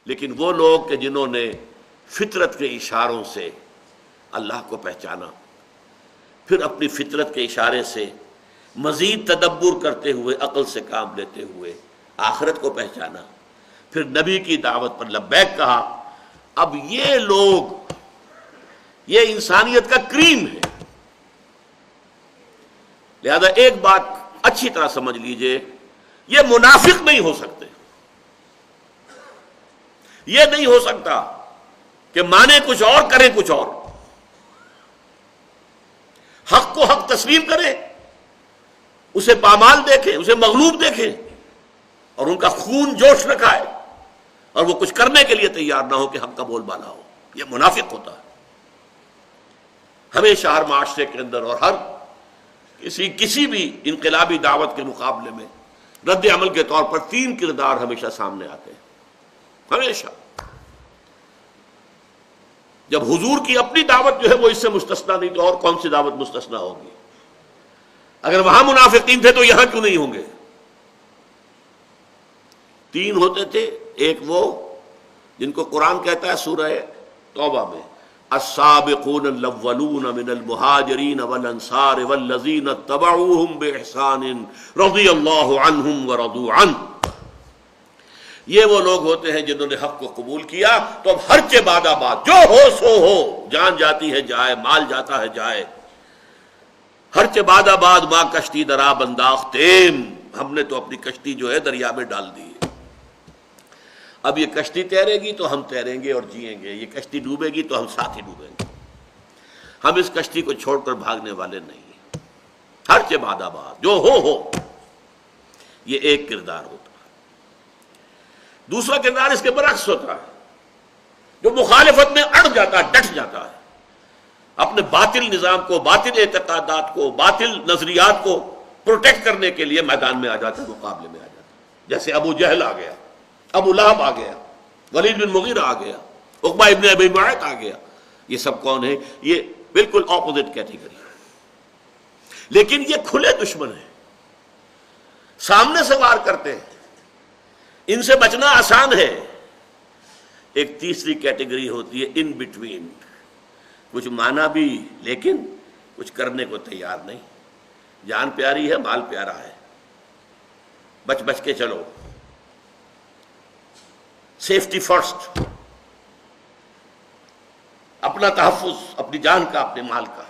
لیکن وہ لوگ کہ جنہوں نے فطرت کے اشاروں سے اللہ کو پہچانا، پھر اپنی فطرت کے اشارے سے مزید تدبر کرتے ہوئے، عقل سے کام لیتے ہوئے آخرت کو پہچانا، پھر نبی کی دعوت پر لبیک کہا، اب یہ لوگ، یہ انسانیت کا کریم ہے۔ لہذا ایک بات اچھی طرح سمجھ لیجئے، یہ منافق نہیں ہو سکتے، یہ نہیں ہو سکتا کہ مانے کچھ اور کریں کچھ اور، حق کو حق تسلیم کریں، اسے پامال دیکھیں، اسے مغلوب دیکھیں، اور ان کا خون جوش نہ کھائے، اور وہ کچھ کرنے کے لیے تیار نہ ہو کہ حق کا بول بالا ہو۔ یہ منافق ہوتا ہے۔ ہمیشہ ہر معاشرے کے اندر اور ہر کسی بھی انقلابی دعوت کے مقابلے میں رد عمل کے طور پر تین کردار ہمیشہ سامنے آتے ہیں، ہمیشہ۔ جب حضور کی اپنی دعوت جو ہے وہ اس سے مستثنا نہیں تو اور کون سی دعوت مستثنا ہوگی؟ اگر وہاں منافقین تھے تو یہاں کیوں نہیں ہوں گے؟ تین ہوتے تھے، ایک وہ جن کو قرآن کہتا ہے سورہ توبہ میں السابقون الاولون من المہاجرین والانصار والذین اتبعوہم باحسان رضی اللہ عنہم ورضوا عنہ۔ یہ وہ لوگ ہوتے ہیں جنہوں نے حق کو قبول کیا تو اب ہر چے بعد آباد، جو ہو سو ہو، جان جاتی ہے جائے، مال جاتا ہے جائے، ہر چے بعد آباد ماں کشتی درا بنداختیم، ہم نے تو اپنی کشتی جو ہے دریا میں ڈال دی۔ اب یہ کشتی تیرے گی تو ہم تیریں گے اور جئیں گے، یہ کشتی ڈوبے گی تو ہم ساتھ ہی ڈوبیں گے۔ ہم اس کشتی کو چھوڑ کر بھاگنے والے نہیں ہیں، ہر چے بعد آباد، جو ہو۔ یہ ایک کردار ہوتا ہے۔ دوسرا کردار اس کے برعکس ہوتا ہے، جو مخالفت میں اڑ جاتا ہے، ڈٹ جاتا ہے، اپنے باطل نظام کو، باطل اعتقادات کو، باطل نظریات کو پروٹیکٹ کرنے کے لیے میدان میں آ جاتا ہے، مقابلے میں آ جاتا ہے۔ جیسے ابو جہل آ گیا، ابو لہب آ گیا، ولید بن مغیرہ آ گیا، عقبہ ابن ابی معیط آ گیا۔ یہ سب کون ہیں؟ یہ بالکل اپوزٹ کیٹیگری، لیکن یہ کھلے دشمن ہیں، سامنے سے وار کرتے ہیں، ان سے بچنا آسان ہے۔ ایک تیسری کیٹیگری ہوتی ہے ان بٹوین، کچھ مانا بھی لیکن کچھ کرنے کو تیار نہیں، جان پیاری ہے، مال پیارا ہے، بچ بچ کے چلو، سیفٹی فرسٹ، اپنا تحفظ، اپنی جان کا، اپنے مال کا۔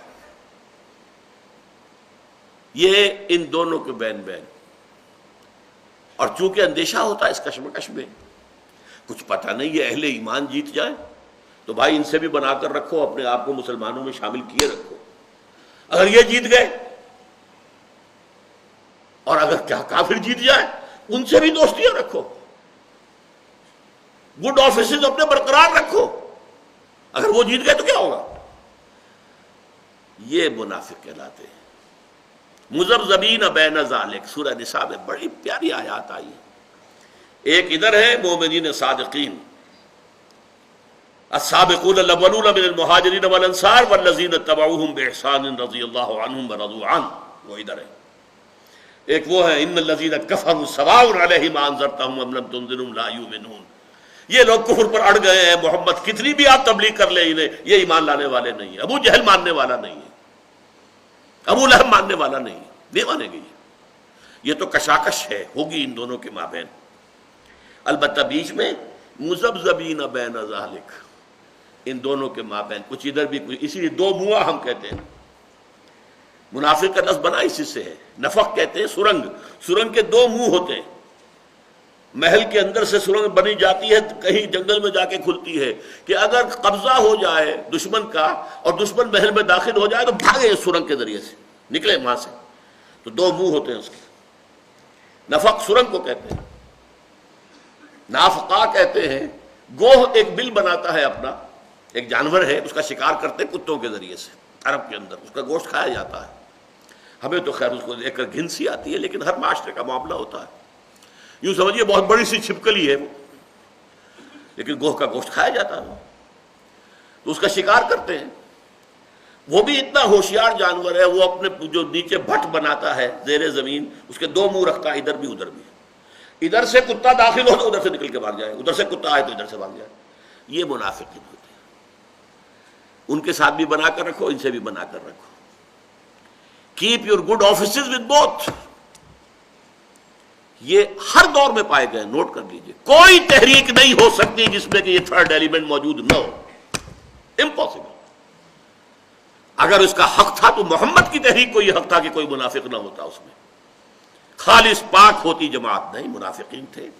یہ ان دونوں کے بین بین، اور چونکہ اندیشہ ہوتا ہے اس کشمکش میں، کچھ پتہ نہیں یہ اہل ایمان جیت جائے تو بھائی ان سے بھی بنا کر رکھو، اپنے آپ کو مسلمانوں میں شامل کیے رکھو۔ اگر یہ جیت گئے اور اگر کیا کافر جیت جائے، ان سے بھی دوستیاں رکھو، گڈ آفیسز اپنے برقرار رکھو، اگر وہ جیت گئے تو کیا ہوگا؟ یہ منافق کہلاتے ہیں۔ مذبذبین بین ذالک، سورہ نساء میں بڑی پیاری آیات آئی ہیں۔ ایک ادھر ہے مومنین صادقین، السابقون الاولون من المہاجرین والانصار والذین اتبعوہم باحسان رضی اللہ عنہم ورضوا عنہ، وہ ادھر ہے۔ ایک وہ ہے ان الذین کفروا سواء علیہم انذرتہم ام لم تنذرہم لا یؤمنون۔ یہ لوگ کفر پر اڑ گئے ہیں، محمد کتنی بھی آپ تبلیغ کر لیں انہیں، یہ ایمان لانے والے نہیں ہیں۔ ابو جہل ماننے والا نہیں ہے، ابو لہب ماننے والا نہیں ہے، نہیں مانے گی۔ یہ تو کشاکش ہے، ہوگی ان دونوں کے مابین۔ البتہ بیچ میں مذبذبین بین ذالک، ان دونوں کے مابین کچھ ادھر بھی کچھ، اسی لیے دو منہ ہم کہتے ہیں۔ منافق کا لفظ بنا اسی سے ہے، نفق کہتے ہیں سرنگ، سرنگ کے دو منہ ہوتے ہیں۔ محل کے اندر سے سرنگ بنی جاتی ہے، کہیں جنگل میں جا کے کھلتی ہے کہ اگر قبضہ ہو جائے دشمن کا اور دشمن محل میں داخل ہو جائے تو بھاگے سرنگ کے ذریعے سے، نکلے وہاں سے۔ تو دو منہ ہوتے ہیں اس کے، نفق سرنگ کو کہتے ہیں، نافقہ کہتے ہیں گوہ ایک بل بناتا ہے اپنا، ایک جانور ہے، اس کا شکار کرتے ہیں کتوں کے ذریعے سے، عرب کے اندر اس کا گوشت کھایا جاتا ہے۔ ہمیں تو خیر اس کو دیکھ کر گھن سی آتی ہے، لیکن ہر معاشرے کا معاملہ ہوتا ہے۔ یوں سمجھیے بہت بڑی سی چھپکلی ہے وہ، لیکن گوہ کا گوشت کھایا جاتا ہے، تو اس کا شکار کرتے ہیں۔ وہ بھی اتنا ہوشیار جانور ہے، وہ اپنے جو نیچے بھٹ بناتا ہے زیر زمین، اس کے دو منہ رکھتا ہے، ادھر بھی ادھر بھی، ادھر سے کتا داخل ہو تو ادھر سے نکل کے بھاگ جائے، ادھر سے کتا آئے تو ادھر سے بھاگ جائے. یہ منافقین ہوتے ہیں. ان کے ساتھ بھی بنا کر رکھو، ان سے بھی بنا کر رکھو. Keep your good offices with both. یہ ہر دور میں پائے گئے، نوٹ کر لیجئے. کوئی تحریک نہیں ہو سکتی جس میں کہ یہ تھرڈ ایلیمنٹ موجود نہ ہو. امپاسبل. اگر اس کا حق تھا تو محمد کی تحریک کو یہ حق تھا کہ کوئی منافق نہ ہوتا اس میں. خالص پاک ہوتی جماعت نہیں، منافقین تھے.